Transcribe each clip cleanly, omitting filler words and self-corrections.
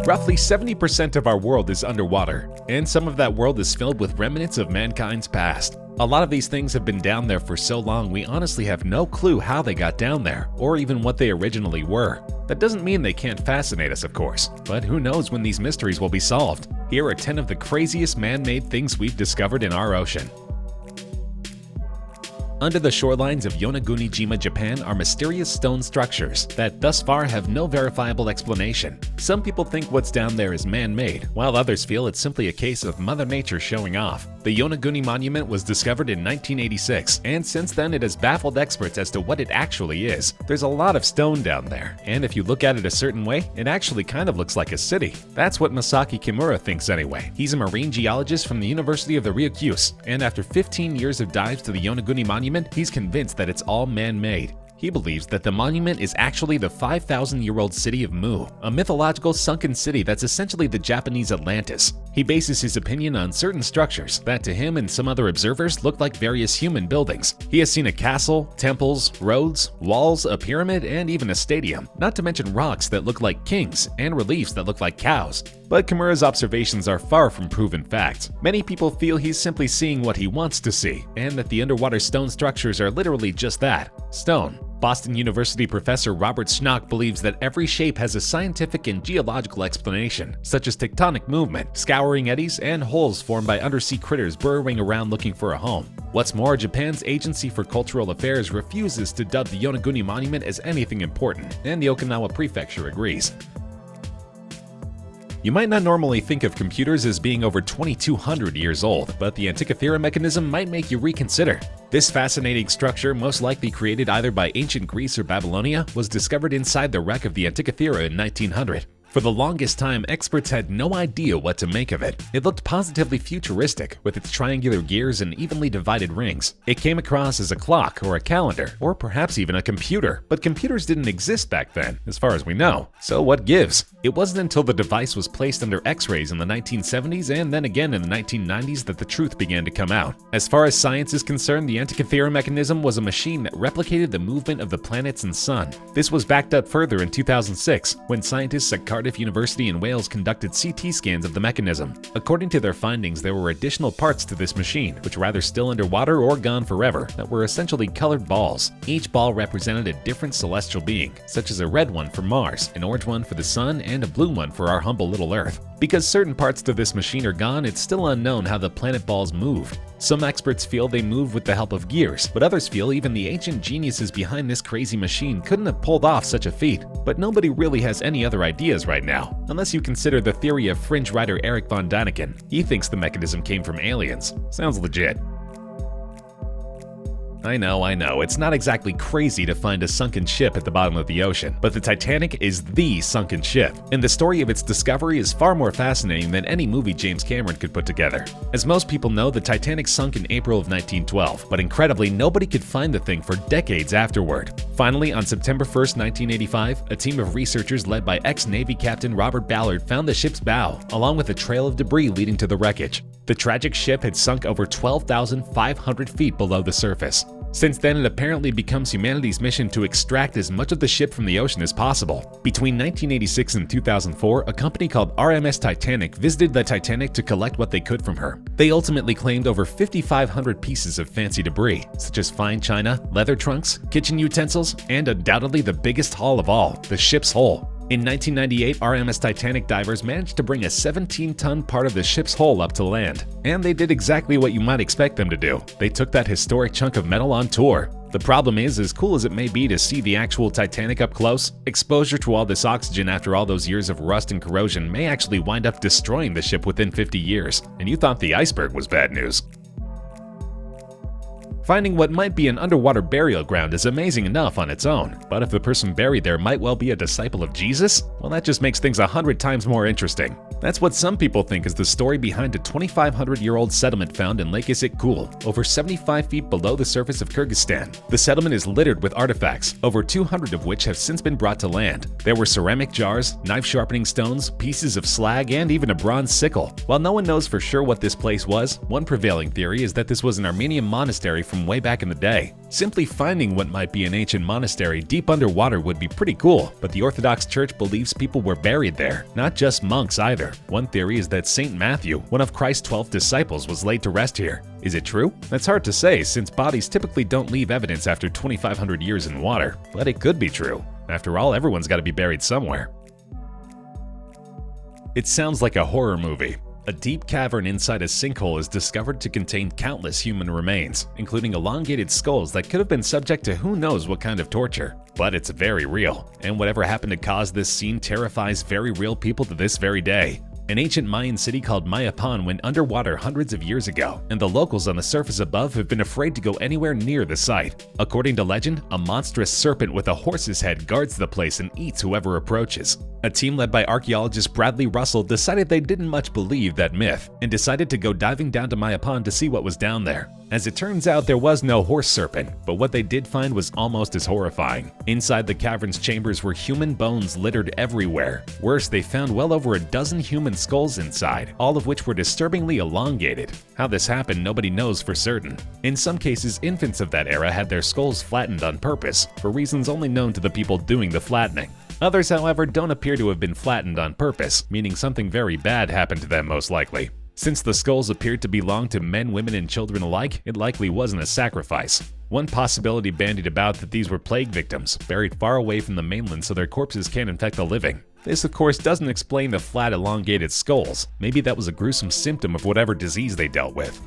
Roughly 70% of our world is underwater, and some of that world is filled with remnants of mankind's past. A lot of these things have been down there for so long we honestly have no clue how they got down there, or even what they originally were. That doesn't mean they can't fascinate us, of course, but who knows when these mysteries will be solved. Here are 10 of the craziest man-made things we've discovered in our ocean. Under the shorelines of Yonaguni-jima, Japan are mysterious stone structures that thus far have no verifiable explanation. Some people think what's down there is man-made, while others feel it's simply a case of Mother Nature showing off. The Yonaguni Monument was discovered in 1986, and since then it has baffled experts as to what it actually is. There's a lot of stone down there, and if you look at it a certain way, it actually kind of looks like a city. That's what Masaki Kimura thinks anyway. He's a marine geologist from the University of the Ryukyus, and after 15 years of dives to the Yonaguni Monument, he's convinced that it's all man-made. He believes that the monument is actually the 5,000-year-old city of Mu, a mythological sunken city that's essentially the Japanese Atlantis. He bases his opinion on certain structures that to him and some other observers look like various human buildings. He has seen a castle, temples, roads, walls, a pyramid, and even a stadium, not to mention rocks that look like kings and reliefs that look like cows. But Kimura's observations are far from proven facts. Many people feel he's simply seeing what he wants to see, and that the underwater stone structures are literally just that, stone. Boston University professor Robert Schnock believes that every shape has a scientific and geological explanation, such as tectonic movement, scouring eddies, and holes formed by undersea critters burrowing around looking for a home. What's more, Japan's Agency for Cultural Affairs refuses to dub the Yonaguni Monument as anything important, and the Okinawa Prefecture agrees. You might not normally think of computers as being over 2,200 years old, but the Antikythera Mechanism might make you reconsider. This fascinating structure, most likely created either by ancient Greece or Babylonia, was discovered inside the wreck of the Antikythera in 1900. For the longest time, experts had no idea what to make of it. It looked positively futuristic, with its triangular gears and evenly divided rings. It came across as a clock or a calendar, or perhaps even a computer, but computers didn't exist back then, as far as we know. So what gives? It wasn't until the device was placed under X-rays in the 1970s and then again in the 1990s that the truth began to come out. As far as science is concerned, the Antikythera Mechanism was a machine that replicated the movement of the planets and sun. This was backed up further in 2006, when scientists at Cardiff University in Wales conducted CT scans of the mechanism. According to their findings, there were additional parts to this machine, which were either still underwater or gone forever, that were essentially colored balls. Each ball represented a different celestial being, such as a red one for Mars, an orange one for the Sun, and a blue one for our humble little Earth. Because certain parts to this machine are gone, it's still unknown how the planet balls move. Some experts feel they move with the help of gears, but others feel even the ancient geniuses behind this crazy machine couldn't have pulled off such a feat. But nobody really has any other ideas right now, unless you consider the theory of fringe writer Eric von Däniken. He thinks the mechanism came from aliens. Sounds legit. I know, it's not exactly crazy to find a sunken ship at the bottom of the ocean, but the Titanic is the sunken ship, and the story of its discovery is far more fascinating than any movie James Cameron could put together. As most people know, the Titanic sunk in April of 1912, but incredibly, nobody could find the thing for decades afterward. Finally, on September 1st, 1985, a team of researchers led by ex-Navy Captain Robert Ballard found the ship's bow, along with a trail of debris leading to the wreckage. The tragic ship had sunk over 12,500 feet below the surface. Since then, it apparently becomes humanity's mission to extract as much of the ship from the ocean as possible. Between 1986 and 2004, a company called RMS Titanic visited the Titanic to collect what they could from her. They ultimately claimed over 5,500 pieces of fancy debris, such as fine china, leather trunks, kitchen utensils, and undoubtedly the biggest haul of all, the ship's hull. In 1998, RMS Titanic divers managed to bring a 17-ton part of the ship's hull up to land. And they did exactly what you might expect them to do. They took that historic chunk of metal on tour. The problem is, as cool as it may be to see the actual Titanic up close, exposure to all this oxygen after all those years of rust and corrosion may actually wind up destroying the ship within 50 years. And you thought the iceberg was bad news. Finding what might be an underwater burial ground is amazing enough on its own, but if the person buried there might well be a disciple of Jesus, well, that just makes things 100 times more interesting. That's what some people think is the story behind a 2,500-year-old settlement found in Lake Issyk-Kul, over 75 feet below the surface of Kyrgyzstan. The settlement is littered with artifacts, over 200 of which have since been brought to land. There were ceramic jars, knife-sharpening stones, pieces of slag, and even a bronze sickle. While no one knows for sure what this place was, one prevailing theory is that this was an Armenian monastery from from way back in the day. Simply finding what might be an ancient monastery deep underwater would be pretty cool, but the Orthodox Church believes people were buried there, not just monks either. One theory is that St. Matthew, one of Christ's 12 disciples, was laid to rest here. Is it true? That's hard to say, since bodies typically don't leave evidence after 2,500 years in water, but it could be true. After all, everyone's got to be buried somewhere. It sounds like a horror movie. A deep cavern inside a sinkhole is discovered to contain countless human remains, including elongated skulls that could have been subject to who knows what kind of torture. But it's very real, and whatever happened to cause this scene terrifies very real people to this very day. An ancient Mayan city called Mayapan went underwater hundreds of years ago, and the locals on the surface above have been afraid to go anywhere near the site. According to legend, a monstrous serpent with a horse's head guards the place and eats whoever approaches. A team led by archaeologist Bradley Russell decided they didn't much believe that myth, and decided to go diving down to Mayapan to see what was down there. As it turns out, there was no horse serpent, but what they did find was almost as horrifying. Inside the cavern's chambers were human bones littered everywhere. Worse, they found well over a dozen human skulls inside, all of which were disturbingly elongated. How this happened, nobody knows for certain. In some cases, infants of that era had their skulls flattened on purpose, for reasons only known to the people doing the flattening. Others, however, don't appear to have been flattened on purpose, meaning something very bad happened to them most likely. Since the skulls appeared to belong to men, women, and children alike, it likely wasn't a sacrifice. One possibility bandied about that these were plague victims, buried far away from the mainland so their corpses can't infect the living. This, of course, doesn't explain the flat, elongated skulls. Maybe that was a gruesome symptom of whatever disease they dealt with.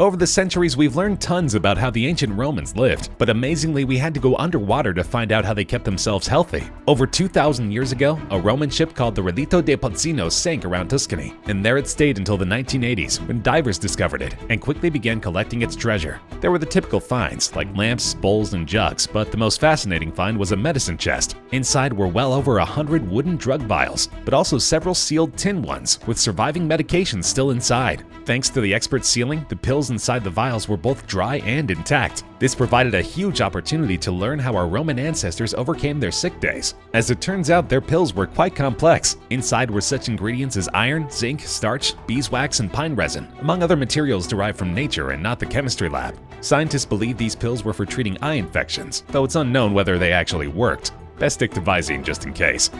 Over the centuries, we've learned tons about how the ancient Romans lived, but amazingly, we had to go underwater to find out how they kept themselves healthy. Over 2,000 years ago, a Roman ship called the Relito de Pozzino sank around Tuscany, and there it stayed until the 1980s when divers discovered it and quickly began collecting its treasure. There were the typical finds, like lamps, bowls, and jugs, but the most fascinating find was a medicine chest. Inside were well over 100 wooden drug vials, but also several sealed tin ones, with surviving medications still inside. Thanks to the expert sealing, the pills inside the vials were both dry and intact. This provided a huge opportunity to learn how our Roman ancestors overcame their sick days. As it turns out, their pills were quite complex. Inside were such ingredients as iron, zinc, starch, beeswax, and pine resin, among other materials derived from nature and not the chemistry lab. Scientists believe these pills were for treating eye infections, though it's unknown whether they actually worked. Best stick to Visine just in case.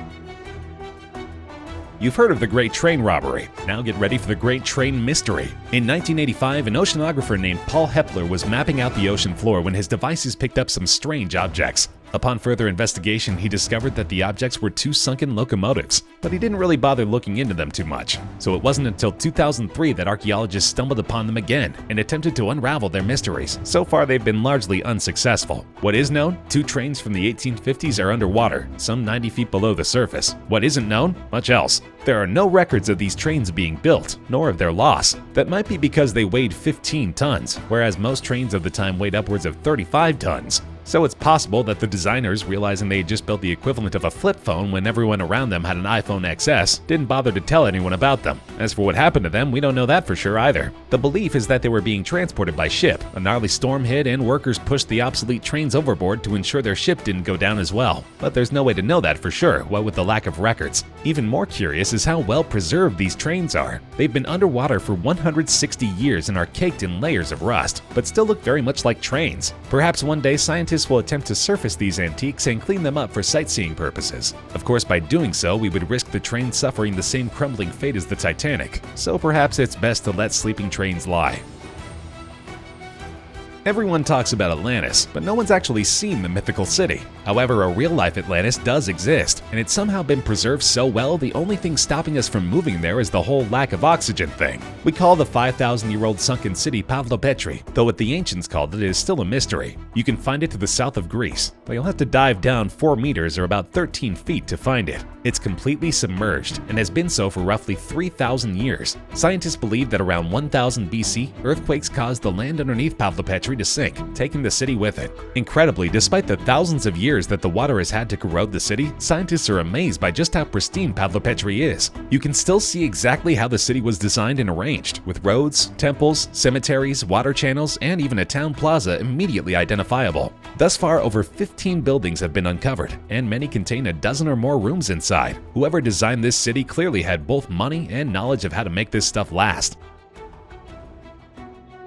You've heard of the Great Train Robbery. Now get ready for the Great Train Mystery. In 1985, an oceanographer named Paul Hepler was mapping out the ocean floor when his devices picked up some strange objects. Upon further investigation, he discovered that the objects were two sunken locomotives, but he didn't really bother looking into them too much. So it wasn't until 2003 that archaeologists stumbled upon them again and attempted to unravel their mysteries. So far, they've been largely unsuccessful. What is known? Two trains from the 1850s are underwater, some 90 feet below the surface. What isn't known? Much else. There are no records of these trains being built, nor of their loss. That might be because they weighed 15 tons, whereas most trains of the time weighed upwards of 35 tons. So it's possible that the designers, realizing they had just built the equivalent of a flip phone when everyone around them had an iPhone XS, didn't bother to tell anyone about them. As for what happened to them, we don't know that for sure either. The belief is that they were being transported by ship. A gnarly storm hit and workers pushed the obsolete trains overboard to ensure their ship didn't go down as well. But there's no way to know that for sure, what with the lack of records. Even more curious is how well preserved these trains are. They've been underwater for 160 years and are caked in layers of rust, but still look very much like trains. Perhaps one day scientists will attempt to surface these antiques and clean them up for sightseeing purposes. Of course, by doing so, we would risk the train suffering the same crumbling fate as the Titanic, so perhaps it's best to let sleeping trains lie. Everyone talks about Atlantis, but no one's actually seen the mythical city. However, a real-life Atlantis does exist, and it's somehow been preserved so well the only thing stopping us from moving there is the whole lack of oxygen thing. We call the 5,000-year-old sunken city Pavlopetri, though what the ancients called it is still a mystery. You can find it to the south of Greece, but you'll have to dive down 4 meters or about 13 feet to find it. It's completely submerged and has been so for roughly 3,000 years. Scientists believe that around 1000 BC, earthquakes caused the land underneath Pavlopetri to sink, taking the city with it. Incredibly, despite the thousands of years that the water has had to corrode the city, scientists are amazed by just how pristine Pavlopetri is. You can still see exactly how the city was designed and arranged, with roads, temples, cemeteries, water channels, and even a town plaza immediately identifiable. Thus far, over 15 buildings have been uncovered, and many contain a dozen or more rooms inside. Whoever designed this city clearly had both money and knowledge of how to make this stuff last.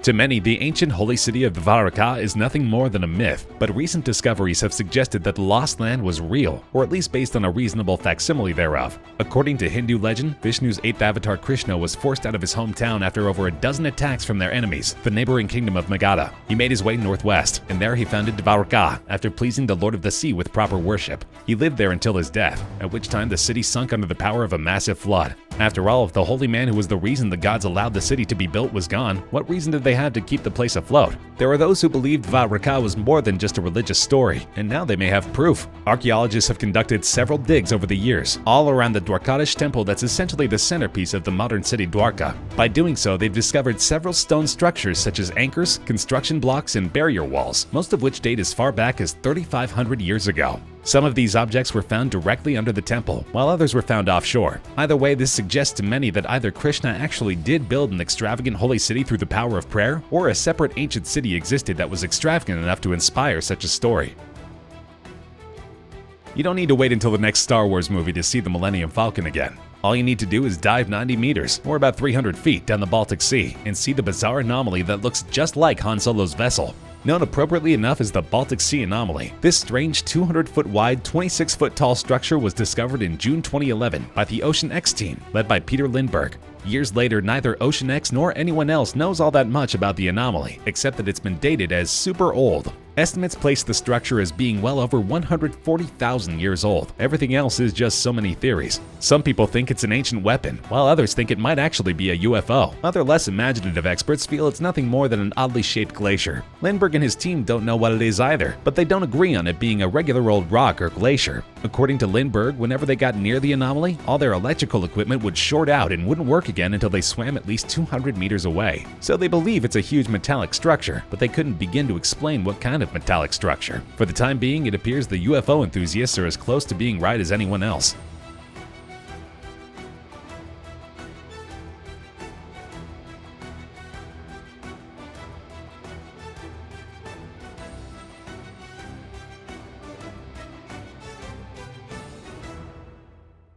To many, the ancient holy city of Dvaraka is nothing more than a myth, but recent discoveries have suggested that the lost land was real, or at least based on a reasonable facsimile thereof. According to Hindu legend, Vishnu's 8th avatar Krishna was forced out of his hometown after over a dozen attacks from their enemies, the neighboring kingdom of Magadha. He made his way northwest, and there he founded Dvaraka after pleasing the Lord of the Sea with proper worship. He lived there until his death, at which time the city sunk under the power of a massive flood. After all, if the holy man who was the reason the gods allowed the city to be built was gone, what reason did they have to keep the place afloat? There are those who believed Dvaraka was more than just a religious story, and now they may have proof. Archaeologists have conducted several digs over the years, all around the Dwarkadish temple that's essentially the centerpiece of the modern city Dwarka. By doing so, they've discovered several stone structures such as anchors, construction blocks, and barrier walls, most of which date as far back as 3,500 years ago. Some of these objects were found directly under the temple, while others were found offshore. Either way, this suggests to many that either Krishna actually did build an extravagant holy city through the power of prayer, or a separate ancient city existed that was extravagant enough to inspire such a story. You don't need to wait until the next Star Wars movie to see the Millennium Falcon again. All you need to do is dive 90 meters, or about 300 feet, down the Baltic Sea and see the bizarre anomaly that looks just like Han Solo's vessel. Known appropriately enough as the Baltic Sea Anomaly, this strange 200-foot wide, 26-foot tall structure was discovered in June 2011 by the Ocean X team, led by Peter Lindbergh. Years later, neither Ocean X nor anyone else knows all that much about the anomaly, except that it's been dated as super old. Estimates place the structure as being well over 140,000 years old. Everything else is just so many theories. Some people think it's an ancient weapon, while others think it might actually be a UFO. Other less imaginative experts feel it's nothing more than an oddly shaped glacier. Lindbergh and his team don't know what it is either, but they don't agree on it being a regular old rock or glacier. According to Lindbergh, whenever they got near the anomaly, all their electrical equipment would short out and wouldn't work again until they swam at least 200 meters away. So they believe it's a huge metallic structure, but they couldn't begin to explain what kind of metallic structure. For the time being, it appears the UFO enthusiasts are as close to being right as anyone else.